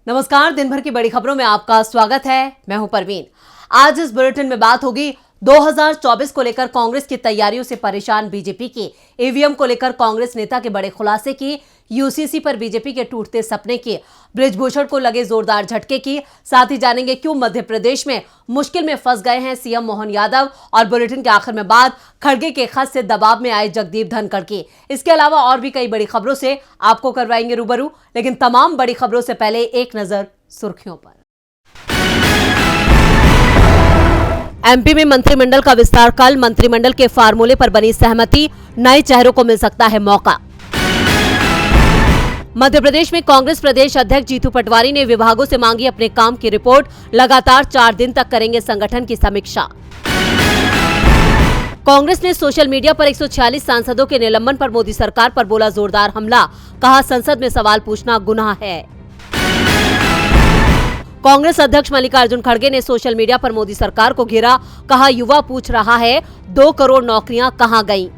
नमस्कार, दिन भर की बड़ी खबरों में आपका स्वागत है। मैं हूं परवीन। आज इस बुलेटिन में बात होगी 2024 को लेकर कांग्रेस की तैयारियों से परेशान बीजेपी की, ईवीएम को लेकर कांग्रेस नेता के बड़े खुलासे की, यूसीसी पर बीजेपी के टूटते सपने की, बृजभूषण को लगे जोरदार झटके की, साथ ही जानेंगे क्यों मध्य प्रदेश में मुश्किल में फंस गए हैं सीएम मोहन यादव, और बुलेटिन के आखिर में बात खड़गे के खत से दबाव में आए जगदीप धनखड़ की। इसके अलावा और भी कई बड़ी खबरों से आपको करवाएंगे रूबरू, लेकिन तमाम बड़ी खबरों से पहले एक नजर सुर्खियों पर। एमपी में मंत्रिमंडल का विस्तार कल, मंत्रिमंडल के फार्मूले पर बनी सहमति, नए चेहरों को मिल सकता है मौका। मध्य प्रदेश में कांग्रेस प्रदेश अध्यक्ष जीतू पटवारी ने विभागों से मांगी अपने काम की रिपोर्ट, लगातार 4 दिन तक करेंगे संगठन की समीक्षा। कांग्रेस ने सोशल मीडिया पर 146 सांसदों के निलंबन पर मोदी सरकार पर बोला जोरदार हमला, कहा संसद में सवाल पूछना गुनाह है। कांग्रेस अध्यक्ष मल्लिकार्जुन खड़गे ने सोशल मीडिया पर मोदी सरकार को घेरा, कहा युवा पूछ रहा है 2 करोड़ नौकरियां कहां गईं।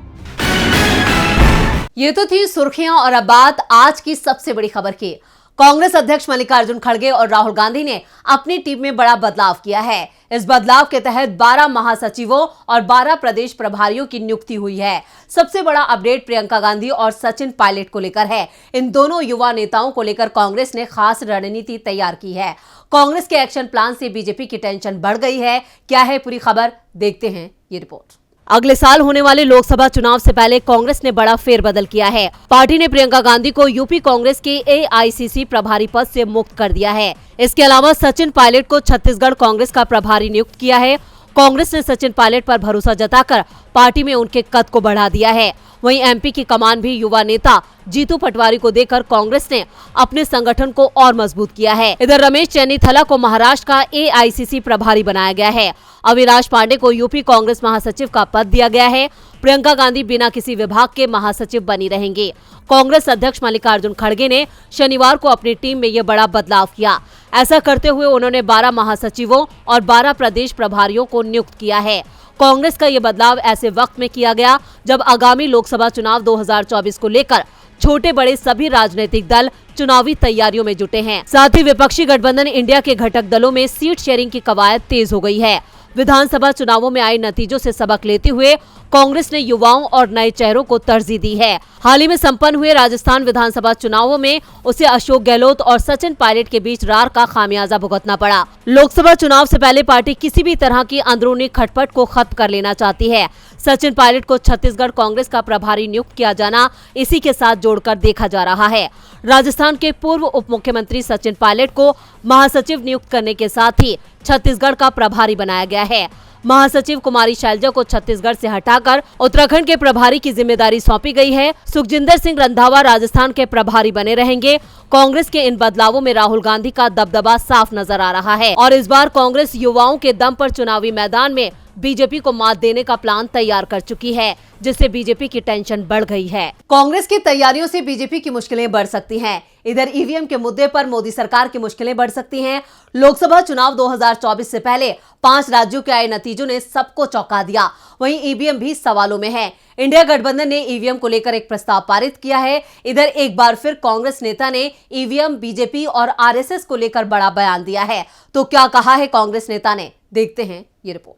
ये तो थी सुर्खियां, और अब बात आज की सबसे बड़ी खबर की। कांग्रेस अध्यक्ष मल्लिकार्जुन खड़गे और राहुल गांधी ने अपनी टीम में बड़ा बदलाव किया है। इस बदलाव के तहत 12 महासचिवों और 12 प्रदेश प्रभारियों की नियुक्ति हुई है। सबसे बड़ा अपडेट प्रियंका गांधी और सचिन पायलट को लेकर है। इन दोनों युवा नेताओं को लेकर कांग्रेस ने खास रणनीति तैयार की है। कांग्रेस के एक्शन प्लान से बीजेपी की टेंशन बढ़ गई है। क्या है पूरी खबर, देखते हैं ये रिपोर्ट। अगले साल होने वाले लोकसभा चुनाव से पहले कांग्रेस ने बड़ा फेरबदल किया है। पार्टी ने प्रियंका गांधी को यूपी कांग्रेस के एआईसीसी प्रभारी पद से मुक्त कर दिया है। इसके अलावा सचिन पायलट को छत्तीसगढ़ कांग्रेस का प्रभारी नियुक्त किया है। कांग्रेस ने सचिन पायलट पर भरोसा जताकर पार्टी में उनके कद को बढ़ा दिया है। वहीं एमपी की कमान भी युवा नेता जीतू पटवारी को देकर कांग्रेस ने अपने संगठन को और मजबूत किया है। इधर रमेश चन्नीथला को महाराष्ट्र का एआईसीसी प्रभारी बनाया गया है। अविनाश पांडे को यूपी कांग्रेस महासचिव का पद दिया गया है। प्रियंका गांधी बिना किसी विभाग के महासचिव बनी रहेंगे। कांग्रेस अध्यक्ष मल्लिकार्जुन खड़गे ने शनिवार को अपनी टीम में यह बड़ा बदलाव किया। ऐसा करते हुए उन्होंने 12 महासचिवों और 12 प्रदेश प्रभारियों को नियुक्त किया है। कांग्रेस का ये बदलाव ऐसे वक्त में किया गया जब आगामी लोकसभा चुनाव 2024 को लेकर छोटे बड़े सभी राजनीतिक दल चुनावी तैयारियों में जुटे हैं। साथ ही विपक्षी गठबंधन इंडिया के घटक दलों में सीट शेयरिंग की कवायद तेज हो गई है। विधानसभा चुनावों में आए नतीजों से सबक लेते हुए कांग्रेस ने युवाओं और नए चेहरों को तरजीह दी है। हाल ही में संपन्न हुए राजस्थान विधानसभा चुनावों में उसे अशोक गहलोत और सचिन पायलट के बीच रार का खामियाजा भुगतना पड़ा। लोकसभा चुनाव से पहले पार्टी किसी भी तरह की अंदरूनी खटपट को खत्म कर लेना चाहती है। सचिन पायलट को छत्तीसगढ़ कांग्रेस का प्रभारी नियुक्त किया जाना इसी के साथ जोड़कर देखा जा रहा है। राजस्थान के पूर्व उप मुख्यमंत्री सचिन पायलट को महासचिव नियुक्त करने के साथ ही छत्तीसगढ़ का प्रभारी बनाया गया है। महासचिव कुमारी शैलजा को छत्तीसगढ़ से हटाकर उत्तराखंड के प्रभारी की जिम्मेदारी सौंपी गई है। सुखजिंदर सिंह रंधावा राजस्थान के प्रभारी बने रहेंगे। कांग्रेस के इन बदलावों में राहुल गांधी का दबदबा साफ नजर आ रहा है और इस बार कांग्रेस युवाओं के दम पर चुनावी मैदान में बीजेपी को मात देने का प्लान तैयार कर चुकी है, जिससे बीजेपी की टेंशन बढ़ गई है। कांग्रेस की तैयारियों से बीजेपी की मुश्किलें बढ़ सकती हैं। इधर ईवीएम के मुद्दे पर मोदी सरकार की मुश्किलें बढ़ सकती हैं। लोकसभा चुनाव 2024 से पहले 5 राज्यों के आए नतीजों ने सबको चौंका दिया। वहीं ईवीएम भी सवालों में है। इंडिया गठबंधन ने ईवीएम को लेकर एक प्रस्ताव पारित किया है। इधर एक बार फिर कांग्रेस नेता ने ईवीएम, बीजेपी और आरएसएस को लेकर बड़ा बयान दिया है। तो क्या कहा है कांग्रेस नेता ने, देखते हैं ये रिपोर्ट।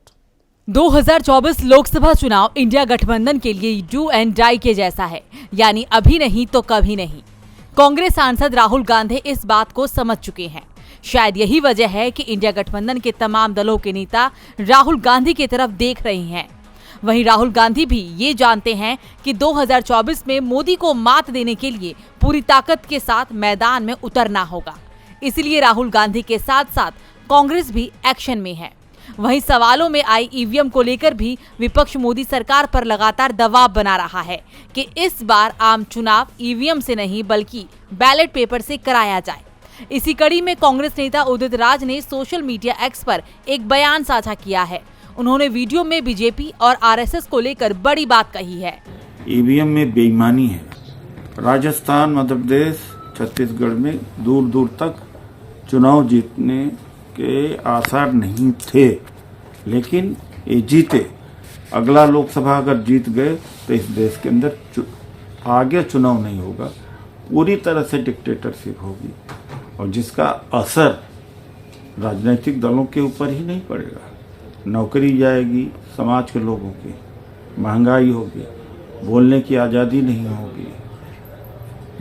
2024 लोकसभा चुनाव इंडिया गठबंधन के लिए डू एंड डाई के जैसा है, यानी अभी नहीं तो कभी नहीं। कांग्रेस सांसद राहुल गांधी इस बात को समझ चुके हैं। शायद यही वजह है कि इंडिया गठबंधन के तमाम दलों के नेता राहुल गांधी की तरफ देख रहे हैं। वहीं राहुल गांधी भी ये जानते हैं कि 2024 में मोदी को मात देने के लिए पूरी ताकत के साथ मैदान में उतरना होगा। इसलिए राहुल गांधी के साथ साथ कांग्रेस भी एक्शन में है। वहीं सवालों में आई ईवीएम को लेकर भी विपक्ष मोदी सरकार पर लगातार दबाव बना रहा है कि इस बार आम चुनाव ईवीएम से नहीं बल्कि बैलेट पेपर से कराया जाए। इसी कड़ी में कांग्रेस नेता उदित राज ने सोशल मीडिया एक्स पर एक बयान साझा किया है। उन्होंने वीडियो में बीजेपी और आरएसएस को लेकर बड़ी बात कही है। ईवीएम में बेईमानी है। राजस्थान, मध्य प्रदेश, छत्तीसगढ़ में दूर दूर तक चुनाव जीतने के आसार नहीं थे, लेकिन ये जीते। अगला लोकसभा अगर जीत गए तो इस देश के अंदर आगे चुनाव नहीं होगा, पूरी तरह से डिक्टेटरशिप होगी। और जिसका असर राजनीतिक दलों के ऊपर ही नहीं पड़ेगा। नौकरी जाएगी समाज के लोगों की, महंगाई होगी, बोलने की आज़ादी नहीं होगी,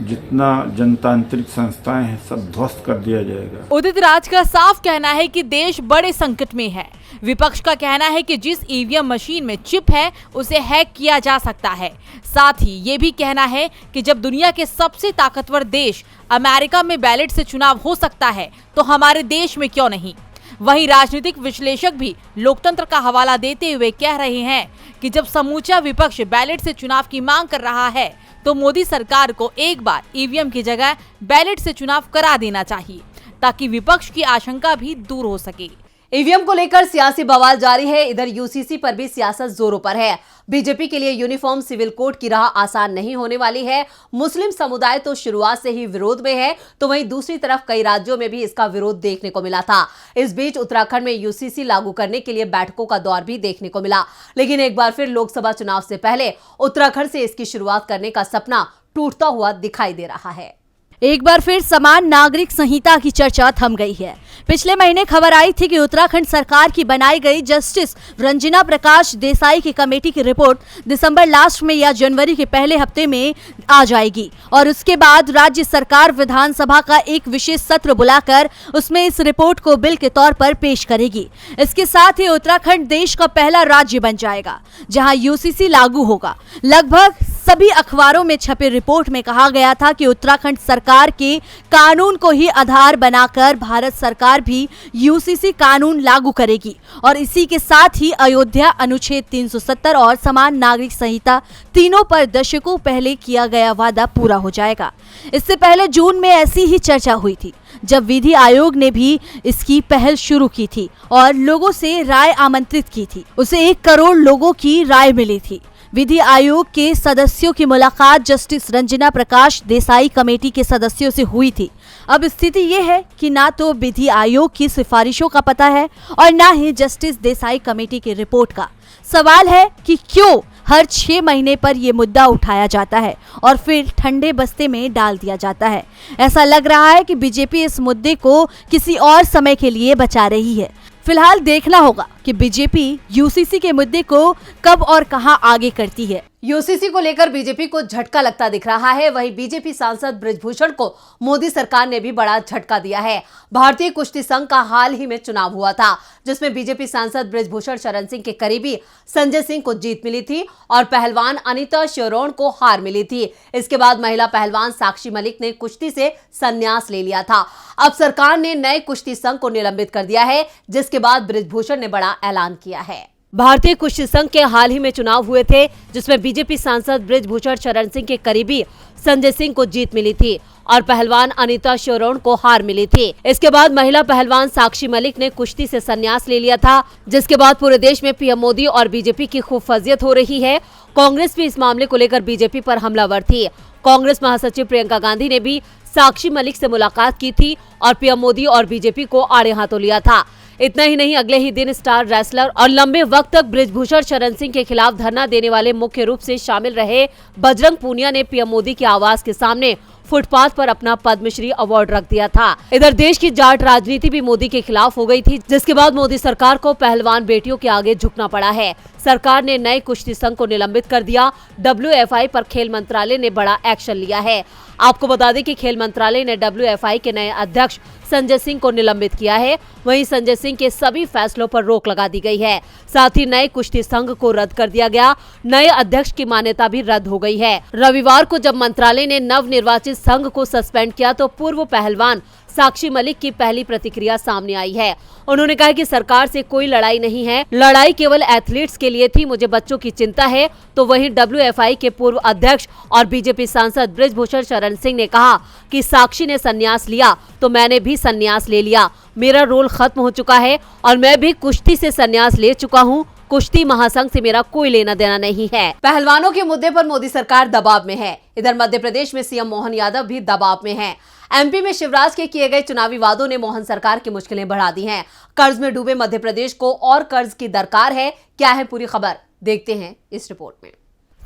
जितना जनतांत्रिक संस्थाएं हैं सब ध्वस्त कर दिया जाएगा। उदित राज का साफ कहना है कि देश बड़े संकट में है। विपक्ष का कहना है कि जिस ईवीएम मशीन में चिप है उसे हैक किया जा सकता है। साथ ही ये भी कहना है कि जब दुनिया के सबसे ताकतवर देश अमेरिका में बैलेट से चुनाव हो सकता है तो हमारे देश में क्यों नहीं। वहीं राजनीतिक विश्लेषक भी लोकतंत्र का हवाला देते हुए कह रहे हैं कि जब समूचा विपक्ष बैलेट से चुनाव की मांग कर रहा है तो मोदी सरकार को एक बार ईवीएम की जगह बैलेट से चुनाव करा देना चाहिए ताकि विपक्ष की आशंका भी दूर हो सके। ईवीएम को लेकर सियासी बवाल जारी है। इधर यूसीसी पर भी सियासत जोरों पर है। बीजेपी के लिए यूनिफॉर्म सिविल कोड की राह आसान नहीं होने वाली है। मुस्लिम समुदाय तो शुरुआत से ही विरोध में है, तो वहीं दूसरी तरफ कई राज्यों में भी इसका विरोध देखने को मिला था। इस बीच उत्तराखंड में यूसीसी लागू करने के लिए बैठकों का दौर भी देखने को मिला, लेकिन एक बार फिर लोकसभा चुनाव से पहले उत्तराखंड से इसकी शुरुआत करने का सपना टूटता हुआ दिखाई दे रहा है। एक बार फिर समान नागरिक संहिता की चर्चा थम गई है। पिछले महीने खबर आई थी कि उत्तराखंड सरकार की बनाई गई जस्टिस रंजना प्रकाश देसाई की कमेटी की रिपोर्ट दिसंबर लास्ट में या जनवरी के पहले हफ्ते में आ जाएगी और उसके बाद राज्य सरकार विधानसभा का एक विशेष सत्र बुलाकर उसमें इस रिपोर्ट को बिल के तौर पर पेश करेगी। इसके साथ ही उत्तराखंड देश का पहला राज्य बन जाएगा जहां यूसीसी लागू होगा। लगभग सभी अखबारों में छपी रिपोर्ट में कहा गया था कि उत्तराखंड सरकार के कानून को ही आधार बनाकर भारत सरकार भी यूसीसी कानून लागू करेगी और इसी के साथ ही अयोध्या अनुच्छेद 370 और समान नागरिक संहिता तीनों पर दशकों पहले किया गया वादा पूरा हो जाएगा। इससे पहले जून में ऐसी ही चर्चा हुई थी जब विधि आयोग ने भी इसकी पहल शुरू की थी और लोगों से राय आमंत्रित की थी। उसे 1 करोड़ लोगों की राय मिली थी। विधि आयोग के सदस्यों की मुलाकात जस्टिस रंजना प्रकाश देसाई कमेटी के सदस्यों से हुई थी। अब स्थिति ये है कि ना तो विधि आयोग की सिफारिशों का पता है और ना ही जस्टिस देसाई कमेटी की रिपोर्ट का। सवाल है कि क्यों हर 6 महीने पर यह मुद्दा उठाया जाता है और फिर ठंडे बस्ते में डाल दिया जाता है। ऐसा लग रहा है कि बीजेपी इस मुद्दे को किसी और समय के लिए बचा रही है। फिलहाल देखना होगा कि बीजेपी यूसीसी के मुद्दे को कब और कहां आगे करती है। यूसीसी को लेकर बीजेपी को झटका लगता दिख रहा है। वहीं बीजेपी सांसद बृजभूषण को मोदी सरकार ने भी बड़ा झटका दिया है। भारतीय कुश्ती संघ का हाल ही में चुनाव हुआ था जिसमें बीजेपी सांसद बृजभूषण शरण सिंह के करीबी संजय सिंह को जीत मिली थी और पहलवान अनीता श्योरोण को हार मिली थी। इसके बाद महिला पहलवान साक्षी मलिक ने कुश्ती से संन्यास ले लिया था। अब सरकार ने नए कुश्ती संघ को निलंबित कर दिया है, जिसके बाद बृजभूषण ने बड़ा ऐलान किया है। भारतीय कुश्ती संघ के हाल ही में चुनाव हुए थे जिसमें बीजेपी सांसद बृजभूषण शरण सिंह के करीबी संजय सिंह को जीत मिली थी और पहलवान अनीता श्योरोण को हार मिली थी। इसके बाद महिला पहलवान साक्षी मलिक ने कुश्ती से संन्यास ले लिया था, जिसके बाद पूरे देश में पीएम मोदी और बीजेपी की खूब फजीयत हो रही है। कांग्रेस भी इस मामले को लेकर बीजेपी पर हमलावर थी। कांग्रेस महासचिव प्रियंका गांधी ने भी साक्षी मलिक से मुलाकात की थी और पीएम मोदी और बीजेपी को आड़े हाथों लिया था। इतना ही नहीं, अगले ही दिन स्टार रेसलर और लंबे वक्त तक बृजभूषण शरण सिंह के खिलाफ धरना देने वाले मुख्य रूप से शामिल रहे बजरंग पूनिया ने पीएम मोदी के आवास के सामने फुटपाथ पर अपना पद्मश्री अवार्ड रख दिया था। इधर देश की जाट राजनीति भी मोदी के खिलाफ हो गई थी, जिसके बाद मोदी सरकार को पहलवान बेटियों के आगे झुकना पड़ा है। सरकार ने नए कुश्ती संघ को निलंबित कर दिया। WFI पर खेल मंत्रालय ने बड़ा एक्शन लिया है। आपको बता दें कि खेल मंत्रालय ने WFI के नए अध्यक्ष संजय सिंह को निलंबित किया है। वहीं संजय सिंह के सभी फैसलों पर रोक लगा दी गई है। साथ ही नए कुश्ती संघ को रद्द कर दिया गया। नए अध्यक्ष की मान्यता भी रद्द हो गई है। रविवार को जब मंत्रालय ने नव निर्वाचित संघ को सस्पेंड किया तो पूर्व पहलवान साक्षी मलिक की पहली प्रतिक्रिया सामने आई है। उन्होंने कहा कि सरकार से कोई लड़ाई नहीं है, लड़ाई केवल एथलीट्स के लिए थी, मुझे बच्चों की चिंता है। तो वहीं WFI के पूर्व अध्यक्ष और बीजेपी सांसद बृजभूषण शरण सिंह ने कहा कि साक्षी ने संन्यास लिया तो मैंने भी संन्यास ले लिया। मेरा रोल खत्म हो चुका है और मैं भी कुश्ती से संन्यास ले चुका हूँ। कुश्ती महासंघ से मेरा कोई लेना देना नहीं है। पहलवानों के मुद्दे पर मोदी सरकार दबाव में है। इधर मध्य प्रदेश में सीएम मोहन यादव भी दबाव में है। MP में शिवराज के किए गए चुनावी वादों ने मोहन सरकार की मुश्किलें बढ़ा दी हैं। कर्ज में डूबे मध्य प्रदेश को और कर्ज की दरकार है। क्या है पूरी खबर, देखते हैं इस रिपोर्ट में।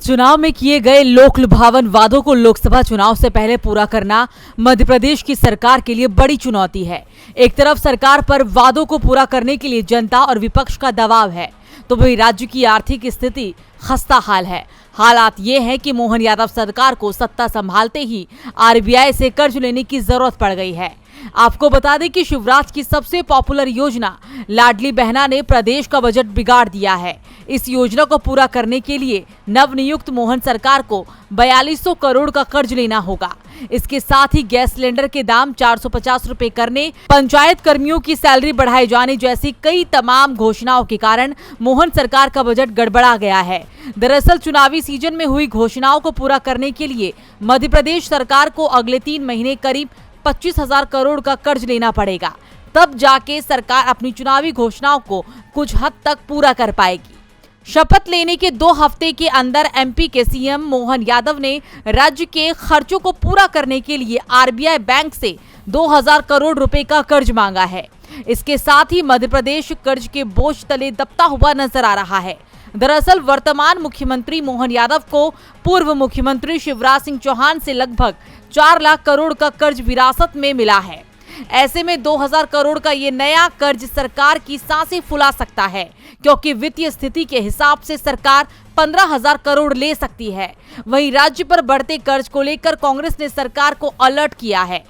चुनाव में किए गए लोक लुभावन वादों को लोकसभा चुनाव से पहले पूरा करना मध्य प्रदेश की सरकार के लिए बड़ी चुनौती है। एक तरफ सरकार पर वादों को पूरा करने के लिए जनता और विपक्ष का दबाव है, तो वही राज्य की आर्थिक स्थिति खस्ता हाल है। हालात ये है कि मोहन यादव सरकार को सत्ता संभालते ही आरबीआई से कर्ज लेने की जरूरत पड़ गई है। आपको बता दें कि शिवराज की सबसे पॉपुलर योजना लाडली बहना ने प्रदेश का बजट बिगाड़ दिया है। इस योजना को पूरा करने के लिए नवनियुक्त मोहन सरकार को 4200 करोड़ का कर्ज लेना होगा। इसके साथ ही गैस सिलेंडर के दाम 450 रुपए करने, पंचायत कर्मियों की सैलरी बढ़ाए जाने जैसी कई तमाम घोषणाओं के कारण मोहन सरकार का बजट गड़बड़ा गया है। दरअसल चुनावी सीजन में हुई घोषणाओं को पूरा करने के लिए मध्य प्रदेश सरकार को अगले 3 महीने करीब 25,000 करोड़ का कर्ज लेना पड़ेगा, तब जाके सरकार अपनी चुनावी घोषणाओं को कुछ हद तक पूरा कर पाएगी। शपथ लेने के 2 हफ्ते के अंदर एमपी के सीएम मोहन यादव ने राज्य के खर्चों को पूरा करने के लिए आरबीआई बैंक से 2000 करोड़ रुपए का कर्ज मांगा है। इसके साथ ही मध्य प्रदेश कर्ज के बोझ तले दबता हुआ नजर आ रहा है। दरअसल वर्तमान मुख्यमंत्री मोहन यादव को पूर्व मुख्यमंत्री शिवराज सिंह चौहान से लगभग 4 लाख करोड़ का कर्ज विरासत में मिला है। ऐसे में 2000 करोड़ का ये नया कर्ज सरकार की सांसें फुला सकता है, क्योंकि वित्तीय स्थिति के हिसाब से सरकार 15,000 करोड़ ले सकती है। वहीं राज्य पर बढ़ते कर्ज को लेकर कांग्रेस ने सरकार को अलर्ट किया है।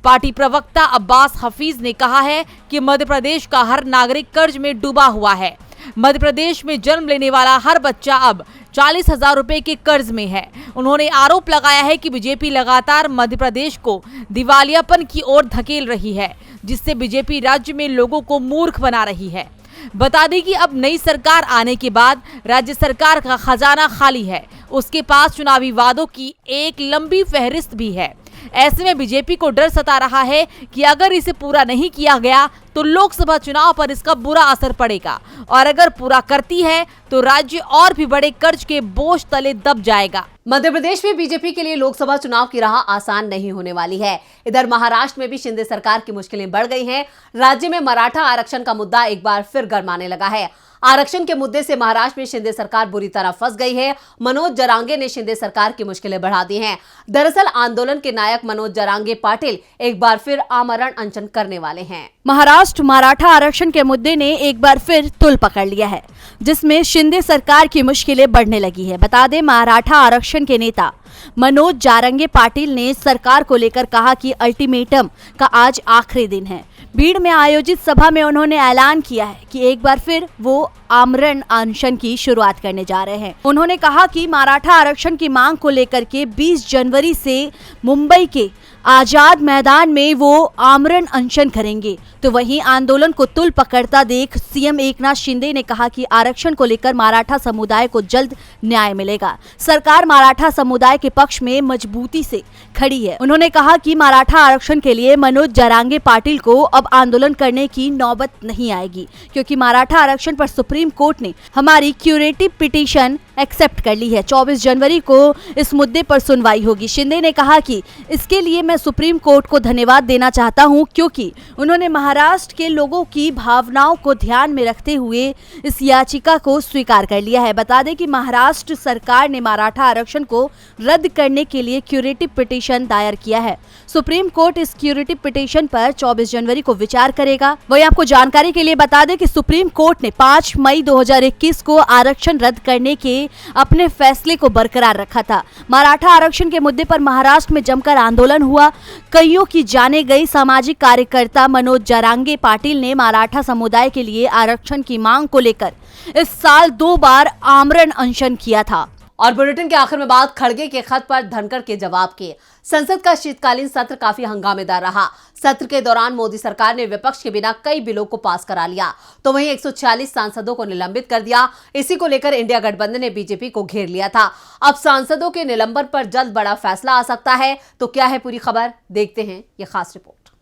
पार्टी प्रवक्ता अब्बास हफीज ने कहा है कि मध्य प्रदेश का हर नागरिक कर्ज में डूबा हुआ है। मध्य प्रदेश में जन्म लेने वाला हर बच्चा अब 40,000 रुपए के कर्ज में है। उन्होंने आरोप लगाया है कि बीजेपी लगातार मध्य प्रदेश को दिवालियापन की ओर धकेल रही है, जिससे बीजेपी राज्य में लोगों को मूर्ख बना रही है। बता दें कि अब नई सरकार आने के बाद राज्य सरकार का खजाना खाली है। उसके पास चुनावी वादों की एक लंबी फहरिस्त भी है। ऐसे में बीजेपी को डर सता रहा है कि अगर इसे पूरा नहीं किया गया तो लोकसभा चुनाव पर इसका बुरा असर पड़ेगा, और अगर पूरा करती है तो राज्य और भी बड़े कर्ज के बोझ तले दब जाएगा। मध्य प्रदेश में बीजेपी के लिए लोकसभा चुनाव की राह आसान नहीं होने वाली है। इधर महाराष्ट्र में भी शिंदे सरकार की मुश्किलें बढ़ गई हैं। राज्य में मराठा आरक्षण का मुद्दा एक बार फिर गरमाने लगा है। आरक्षण के मुद्दे से महाराष्ट्र में शिंदे सरकार बुरी तरह फंस गई है। मनोज जरांगे ने शिंदे सरकार की मुश्किलें बढ़ा दी हैं। दरअसल आंदोलन के नायक मनोज जरांगे पाटिल एक बार फिर आमरण अनशन करने वाले हैं। महाराष्ट्र मराठा आरक्षण के मुद्दे ने एक बार फिर तुल पकड़ लिया है, जिसमें शिंदे सरकार की मुश्किलें बढ़ने लगी है। बता दें, मराठा आरक्षण के नेता मनोज जारंगे पाटिल ने सरकार को लेकर कहा कि अल्टीमेटम का आज आखिरी दिन है। भीड़ में आयोजित सभा में उन्होंने ऐलान किया है कि एक बार फिर वो आमरण अनशन की शुरुआत करने जा रहे हैं। उन्होंने कहा कि मराठा आरक्षण की मांग को लेकर के 20 जनवरी से मुंबई के आजाद मैदान में वो आमरण अनशन करेंगे। तो वहीं आंदोलन को तुल पकड़ता देख सीएम एकनाथ शिंदे ने कहा कि आरक्षण को लेकर मराठा समुदाय को जल्द न्याय मिलेगा। सरकार मराठा समुदाय के पक्ष में मजबूती से खड़ी है। उन्होंने कहा कि मराठा आरक्षण के लिए मनोज जरांगे पाटिल को अब आंदोलन करने की नौबत नहीं आएगी, क्योंकि मराठा आरक्षण पर सुप्रीम कोर्ट ने हमारी क्यूरेटिव पिटीशन एक्सेप्ट कर ली है। 24 जनवरी को इस मुद्दे पर सुनवाई होगी। शिंदे ने कहा कि इसके लिए मैं सुप्रीम कोर्ट को धन्यवाद देना चाहता हूं, क्योंकि उन्होंने महाराष्ट्र के लोगों की भावनाओं को ध्यान में रखते हुए इस याचिका को स्वीकार कर लिया है। बता दें कि महाराष्ट्र सरकार ने मराठा आरक्षण को रद्द करने के लिए क्यूरेटिव पिटीशन दायर किया है। सुप्रीम कोर्ट इस क्यूरेटिव पिटीशन पर 24 जनवरी को विचार करेगा। वही आपको जानकारी के लिए बता दें कि सुप्रीम कोर्ट ने 5 मई 2021 को आरक्षण रद्द करने के अपने फैसले को बरकरार रखा था। मराठा आरक्षण के मुद्दे पर महाराष्ट्र में जमकर आंदोलन हुआ। कईयों की जाने गई सामाजिक कार्यकर्ता मनोज जरांगे पाटिल ने मराठा समुदाय के लिए आरक्षण की मांग को लेकर इस साल 2 बार आमरण अनशन किया था। और बुलेटिन के आखिर में बात खड़गे के खत पर धनखड़ के जवाब की। संसद का शीतकालीन सत्र काफी हंगामेदार रहा। सत्र के दौरान मोदी सरकार ने विपक्ष के बिना कई बिलों को पास करा लिया, तो वहीं 146 सांसदों को निलंबित कर दिया। इसी को लेकर इंडिया गठबंधन ने बीजेपी को घेर लिया था। अब सांसदों के निलंबन पर जल्द बड़ा फैसला आ सकता है। तो क्या है पूरी खबर, देखते हैं ये खास रिपोर्ट।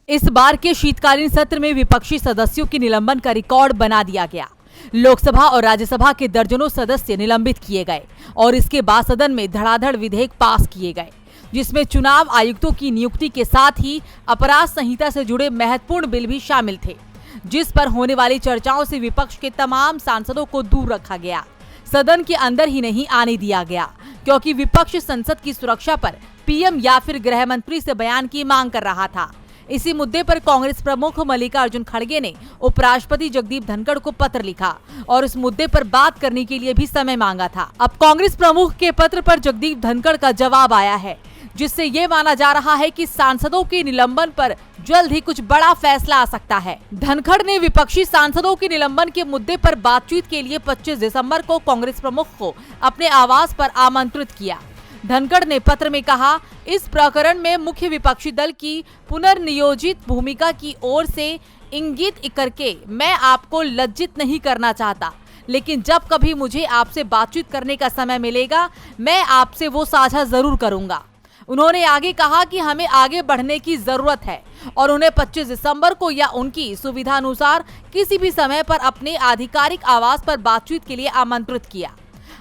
इस बार के शीतकालीन सत्र में विपक्षी सदस्यों की निलंबन का रिकॉर्ड बना दिया गया। लोकसभा और राज्यसभा के दर्जनों सदस्य निलंबित किए गए और इसके बाद सदन में धड़ाधड़ विधेयक पास किए गए, जिसमें चुनाव आयुक्तों की नियुक्ति के साथ ही अपराध संहिता से जुड़े महत्वपूर्ण बिल भी शामिल थे, जिस पर होने वाली चर्चाओं से विपक्ष के तमाम सांसदों को दूर रखा गया। सदन के अंदर ही नहीं आने दिया गया, क्योंकि विपक्ष संसद की सुरक्षा पर पीएम या फिर गृह मंत्री से बयान की मांग कर रहा था। इसी मुद्दे पर कांग्रेस प्रमुख मल्लिकार्जुन खड़गे ने उपराष्ट्रपति जगदीप धनखड़ को पत्र लिखा और इस मुद्दे पर बात करने के लिए भी समय मांगा था। अब कांग्रेस प्रमुख के पत्र पर जगदीप धनखड़ का जवाब आया है, जिससे ये माना जा रहा है कि सांसदों के निलंबन पर जल्द ही कुछ बड़ा फैसला आ सकता है। धनखड़ ने विपक्षी सांसदों के निलंबन के मुद्दे पर बातचीत के लिए 25 दिसंबर को कांग्रेस प्रमुख को अपने आवास पर आमंत्रित किया। धनखड़ ने पत्र में कहा, इस प्रकरण में मुख्य विपक्षी दल की पुनर्नियोजित भूमिका की ओर से इंगित करके मैं आपको लज्जित नहीं करना चाहता, लेकिन जब कभी मुझे आपसे बातचीत करने का समय मिलेगा मैं आपसे वो साझा जरूर करूंगा। उन्होंने आगे कहा कि हमें आगे बढ़ने की जरूरत है और उन्हें 25 दिसंबर को या उनकी सुविधा अनुसार किसी भी समय पर अपने आधिकारिक आवास पर बातचीत के लिए आमंत्रित किया।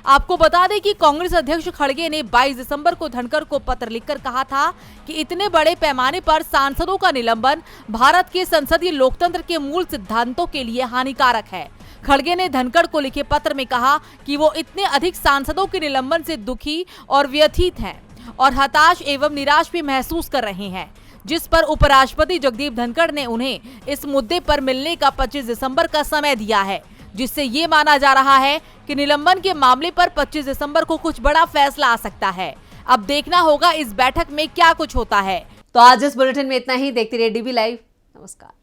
आपको बता दें कि कांग्रेस अध्यक्ष खड़गे ने 22 दिसंबर को धनखड़ को पत्र लिखकर कहा था कि इतने बड़े पैमाने पर सांसदों का निलंबन भारत के संसदीय लोकतंत्र के मूल सिद्धांतों के लिए हानिकारक है। खड़गे ने धनखड़ को लिखे पत्र में कहा कि वो इतने अधिक सांसदों के निलंबन से दुखी और व्यथित हैं और हताश एवं निराश भी महसूस कर रहे हैं, जिस पर उपराष्ट्रपति जगदीप धनखड़ ने उन्हें इस मुद्दे पर मिलने का 25 दिसंबर का समय दिया है, जिससे ये माना जा रहा है कि निलंबन के मामले पर 25 दिसंबर को कुछ बड़ा फैसला आ सकता है। अब देखना होगा इस बैठक में क्या कुछ होता है। तो आज इस बुलेटिन में इतना ही। देखते रहिए डीबी लाइव। नमस्कार।